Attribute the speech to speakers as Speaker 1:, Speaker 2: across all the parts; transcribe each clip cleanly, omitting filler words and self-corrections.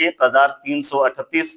Speaker 1: 1338,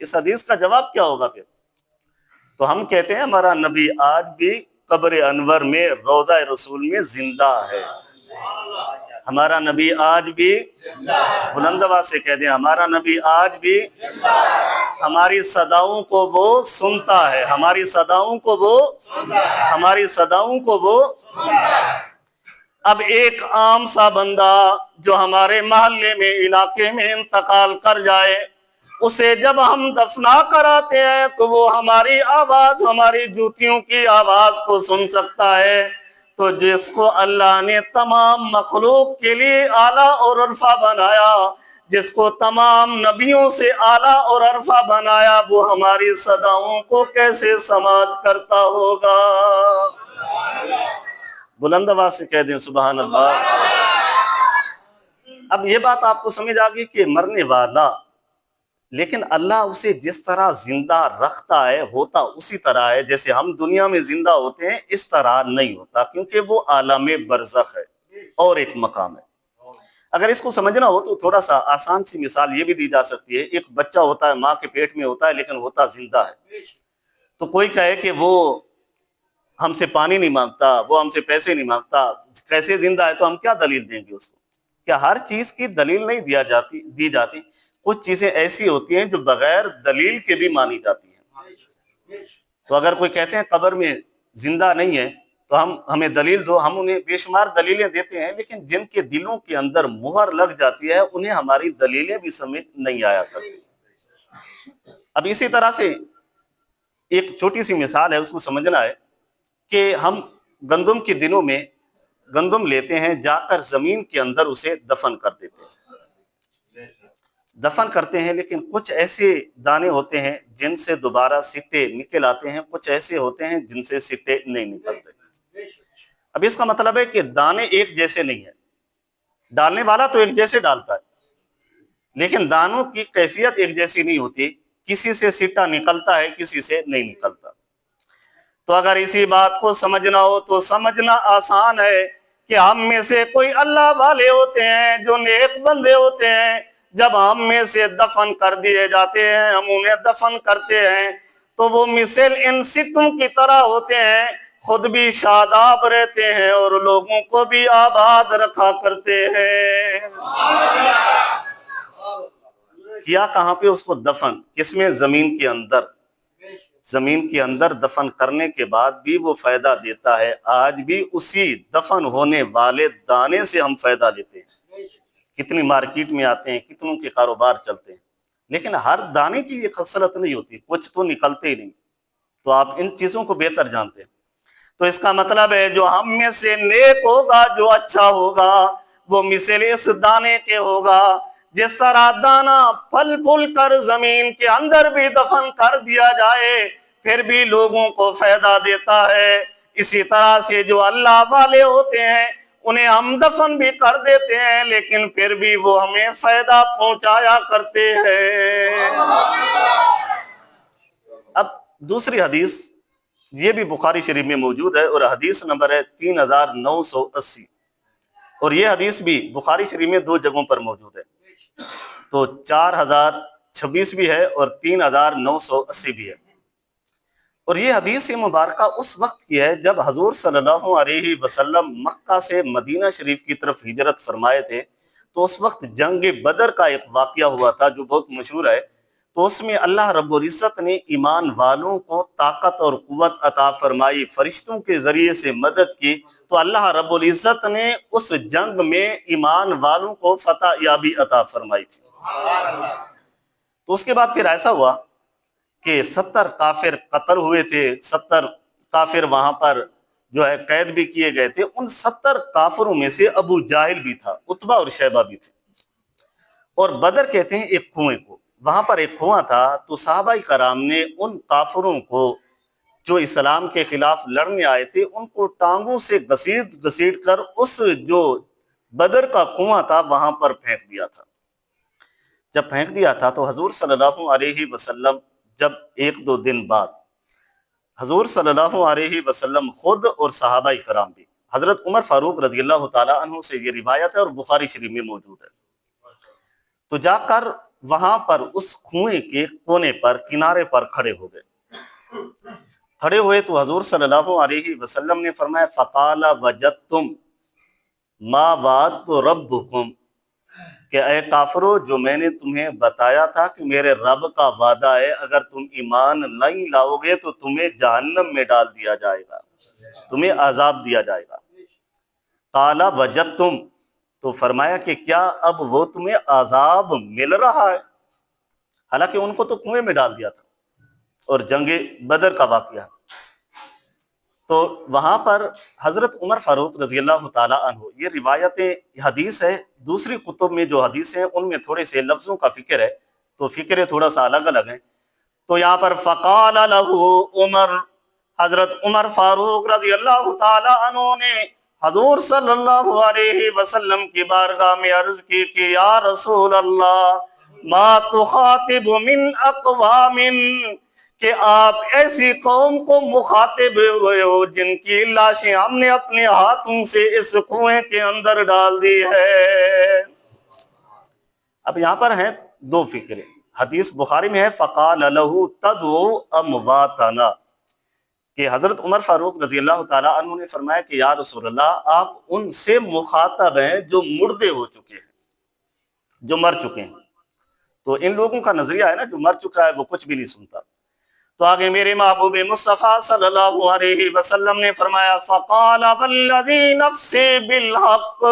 Speaker 1: اس حدیث کا جواب کیا ہوگا پھر؟ تو ہم کہتے ہیں ہمارا نبی آج بھی قبر انور میں روضہ رسول میں زندہ ہے. ہمارا نبی آج بھی، بلند آواز سے کہہ دیں، ہمارا نبی آج بھی ہماری صداؤں کو وہ سنتا ہے، ہماری صداؤں کو وہ، ہماری صداؤں کو وہ. اب ایک عام سا بندہ جو ہمارے محلے میں، علاقے میں انتقال کر جائے، اسے جب ہم دفنا کراتے ہیں تو وہ ہماری آواز، ہماری جوتیوں کی آواز کو سن سکتا ہے. تو جس کو اللہ نے تمام مخلوق کے لیے اعلیٰ اور عرفہ بنایا، جس کو تمام نبیوں سے اعلیٰ اور عرفہ بنایا، وہ ہماری صداؤں کو کیسے سماعت کرتا ہوگا؟ بلند آواز سے کہہ دیں سبحان اللہ. اب یہ بات آپ کو سمجھ آ گئی کہ مرنے والا، لیکن اللہ اسے جس طرح زندہ رکھتا ہے ہوتا اسی طرح ہے. جیسے ہم دنیا میں زندہ ہوتے ہیں اس طرح نہیں ہوتا، کیونکہ وہ عالم برزخ ہے اور ایک مقام ہے. اگر اس کو سمجھنا ہو تو تھوڑا سا آسان سی مثال یہ بھی دی جا سکتی ہے. ایک بچہ ہوتا ہے، ماں کے پیٹ میں ہوتا ہے لیکن ہوتا زندہ ہے. تو کوئی کہے کہ وہ ہم سے پانی نہیں مانگتا، وہ ہم سے پیسے نہیں مانگتا، کیسے زندہ ہے؟ تو ہم کیا دلیل دیں گے اس کو؟ کیا ہر چیز کی دلیل نہیں دی جاتی؟ کچھ چیزیں ایسی ہوتی ہیں جو بغیر دلیل کے بھی مانی جاتی ہیں. تو اگر کوئی کہتے ہیں قبر میں زندہ نہیں ہے تو ہمیں دلیل دو، ہم انہیں بے شمار دلیلیں دیتے ہیں، لیکن جن کے دلوں کے اندر مہر لگ جاتی ہے انہیں ہماری دلیلیں بھی سمجھ نہیں آیا کرتی. اب اسی طرح سے ایک چھوٹی سی مثال ہے، اس کو سمجھنا ہے کہ ہم گندم کے دنوں میں گندم لیتے ہیں، جا کر زمین کے اندر اسے دفن کر دیتے ہیں، دفن کرتے ہیں، لیکن کچھ ایسے دانے ہوتے ہیں جن سے دوبارہ سٹے نکل آتے ہیں، کچھ ایسے ہوتے ہیں جن سے سٹے نہیں نکلتے. اب اس کا مطلب ہے کہ دانے ایک جیسے نہیں ہیں. ڈالنے والا تو ایک جیسے ڈالتا ہے، لیکن دانوں کی کیفیت ایک جیسی نہیں ہوتی. کسی سے سٹا نکلتا ہے، کسی سے نہیں نکلتا. تو اگر اسی بات کو سمجھنا ہو تو سمجھنا آسان ہے کہ ہم میں سے کوئی اللہ والے ہوتے ہیں جو نیک بندے ہوتے ہیں. جب ہم میں سے دفن کر دیے جاتے ہیں، ہم انہیں دفن کرتے ہیں تو وہ مثل ان سٹوں کی طرح ہوتے ہیں، خود بھی شاداب رہتے ہیں اور لوگوں کو بھی آباد رکھا کرتے ہیں. کیا کہاں پہ اس کو دفن؟ کس میں؟ زمین کے اندر. زمین کے اندر دفن کرنے کے بعد بھی وہ فائدہ دیتا ہے. آج بھی اسی دفن ہونے والے دانے سے ہم فائدہ لیتے ہیں. کتنی مارکیٹ میں آتے ہیں، کتنوں کے کاروبار چلتے ہیں، لیکن ہر دانے کی یہ خصلت نہیں ہوتی، کچھ تو نکلتے ہی نہیں. تو آپ ان چیزوں کو بہتر جانتے ہیں. تو اس کا مطلب ہے جو ہم میں سے نیک ہوگا، جو اچھا ہوگا، وہ مثل اس دانے کے ہوگا. جس طرح دانا پھل پھول کر زمین کے اندر بھی دفن کر دیا جائے پھر بھی لوگوں کو فائدہ دیتا ہے، اسی طرح سے جو اللہ والے ہوتے ہیں انہیں ہم دفن بھی کر دیتے ہیں لیکن پھر بھی وہ ہمیں فائدہ پہنچایا کرتے ہیں. اب دوسری حدیث یہ بھی بخاری شریف میں موجود ہے اور حدیث نمبر ہے 3980، اور یہ حدیث بھی بخاری شریف میں دو جگہوں پر موجود ہے. تو 4026 بھی ہے اور 3980 بھی ہے. اور یہ حدیث مبارکہ اس وقت کی ہے جب حضور صلی اللہ علیہ وسلم مکہ سے مدینہ شریف کی طرف ہجرت فرمائے تھے. تو اس وقت جنگ بدر کا ایک واقعہ ہوا تھا جو بہت مشہور ہے. تو اس میں اللہ رب العزت نے ایمان والوں کو طاقت اور قوت عطا فرمائی، فرشتوں کے ذریعے سے مدد کی. تو اللہ رب العزت نے اس جنگ میں ایمان والوں کو فتح یابی عطا فرمائی تھی. تو اس کے بعد پھر ایسا ہوا کہ 70 کافر قتل ہوئے تھے، 70 کافر وہاں پر جو ہے قید بھی کیے گئے تھے. ان 70 کافروں میں سے ابو جاہل بھی تھا، عتبہ اور شیبہ بھی تھے. اور بدر کہتے ہیں ایک کنویں کو، وہاں پر ایک کنواں تھا. تو صحابہ کرام نے ان کافروں کو جو اسلام کے خلاف لڑنے آئے تھے ان کو ٹانگوں سے گھسیٹ کر اس جو بدر کا کنواں تھا وہاں پر پھینک دیا تھا. جب پھینک دیا تھا تو حضور صلی اللہ علیہ وسلم جب ایک دو دن بعد حضور صلی اللہ علیہ وسلم خود اور صحابہ کرام بھی، حضرت عمر فاروق رضی اللہ تعالیٰ عنہ سے یہ روایت ہے اور بخاری شریف میں موجود ہے. تو جا کر وہاں پر اس کنویں کے کونے پر کنارے پر کھڑے ہو گئے. کھڑے ہوئے تو حضور صلی اللہ علیہ وسلم نے فرمایا فقال وجدتم ما وعدت ربکم، کہ اے کافرو جو میں نے تمہیں بتایا تھا کہ میرے رب کا وعدہ ہے اگر تم ایمان نہیں لاؤ گے تو تمہیں جہنم میں ڈال دیا جائے گا، تمہیں عذاب دیا جائے گا. قال وجدتم، تو فرمایا کہ کیا اب وہ تمہیں عذاب مل رہا ہے؟ حالانکہ ان کو تو کنویں میں ڈال دیا تھا. اور جنگ بدر کا واقعہ، تو وہاں پر حضرت عمر فاروق رضی اللہ تعالیٰ عنہ، یہ روایتیں حدیث ہے، دوسری کتب میں جو حدیث ہیں ان میں تھوڑے سے لفظوں کا فکر ہے، تو فکریں تھوڑا سا الگ الگ ہیں. تو یہاں پر فقال له عمر، حضرت عمر فاروق رضی اللہ تعالیٰ عنہ نے حضور صلی اللہ علیہ وسلم کی بارگاہ میں عرض کی کہ یا رسول اللہ ما تخاطب من اقوام، کہ آپ ایسی قوم کو مخاطب ہوئے ہو جن کی لاشیں ہم نے اپنے ہاتھوں سے اس کنویں کے اندر ڈال دی ہے. اب یہاں پر ہیں دو فکریں. حدیث بخاری میں ہے فقال له تدعو امواتنا، کہ حضرت عمر فاروق رضی اللہ تعالیٰ عنہ نے فرمایا کہ یا رسول اللہ آپ ان سے مخاطب ہیں جو مردے ہو چکے ہیں، جو مر چکے ہیں. تو ان لوگوں کا نظریہ ہے نا جو مر چکا ہے وہ کچھ بھی نہیں سنتا. تو آگے میرے محبوب مصطفیٰ صلی اللہ علیہ وسلم نے فرمایا فقال والذی نفسی بالحق،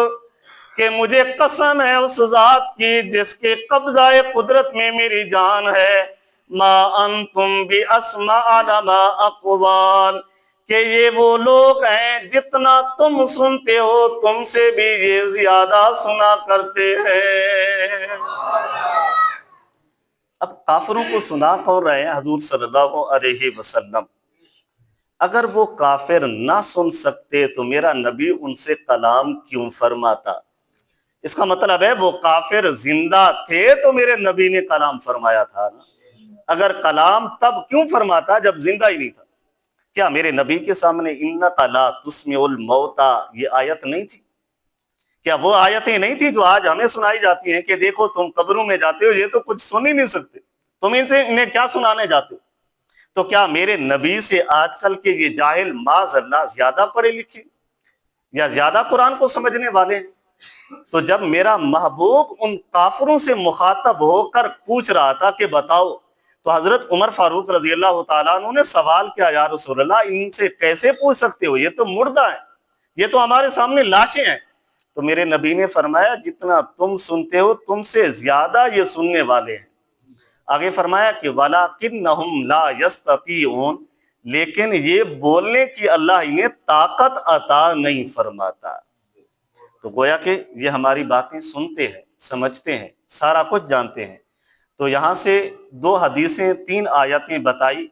Speaker 1: کہ مجھے قسم ہے اس ذات کی جس کے قبضہ قدرت میں میری جان ہے، ما انتم باسمع لما اقوال، کہ یہ وہ لوگ ہیں جتنا تم سنتے ہو تم سے بھی یہ زیادہ سنا کرتے ہیں. اب کافروں کو سنا کون رہے ہیں؟ حضور صلی اللہ علیہ وسلم. اگر وہ کافر نہ سن سکتے تو میرا نبی ان سے کلام کیوں فرماتا؟ اس کا مطلب ہے وہ کافر زندہ تھے تو میرے نبی نے کلام فرمایا تھا نا. اگر کلام تب کیوں فرماتا جب زندہ ہی نہیں تھا؟ کیا میرے نبی کے سامنے انک لا تسمع الموتى یہ آیت نہیں تھی؟ کیا وہ آیتیں نہیں تھی جو آج ہمیں سنائی جاتی ہیں کہ دیکھو تم قبروں میں جاتے ہو یہ تو کچھ سن ہی نہیں سکتے، تم انہیں کیا سنانے جاتے ہو؟ تو کیا میرے نبی سے آج کل کے یہ جاہل معاذ اللہ زیادہ پڑھے لکھے یا زیادہ قرآن کو سمجھنے والے ہیں؟ تو جب میرا محبوب ان کافروں سے مخاطب ہو کر پوچھ رہا تھا کہ بتاؤ، تو حضرت عمر فاروق رضی اللہ تعالیٰ عنہ نے سوال کیا یا رسول اللہ ان سے کیسے پوچھ سکتے ہو، یہ تو مردہ ہیں، یہ تو ہمارے سامنے لاشیں ہیں. تو میرے نبی نے فرمایا جتنا تم سنتے ہو تم سے زیادہ یہ سننے والے ہیں. آگے فرمایا کہ وَلَكِنَّهُمْ لَا يَسْتَطِيعُونَ، لیکن یہ بولنے کی اللہ انہیں طاقت عطا نہیں فرماتا. تو گویا کہ یہ ہماری باتیں سنتے ہیں، سمجھتے ہیں، سارا کچھ جانتے ہیں. تو یہاں سے دو حدیثیں، تین آیتیں بتائی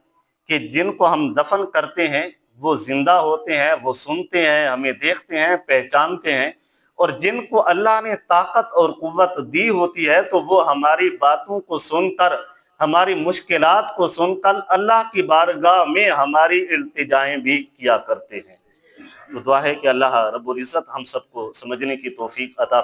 Speaker 1: کہ جن کو ہم دفن کرتے ہیں وہ زندہ ہوتے ہیں، وہ سنتے ہیں، ہمیں دیکھتے ہیں، پہچانتے ہیں، اور جن کو اللہ نے طاقت اور قوت دی ہوتی ہے تو وہ ہماری باتوں کو سن کر، ہماری مشکلات کو سن کر اللہ کی بارگاہ میں ہماری التجائیں بھی کیا کرتے ہیں. تو دعا ہے کہ اللہ رب العزت ہم سب کو سمجھنے کی توفیق عطا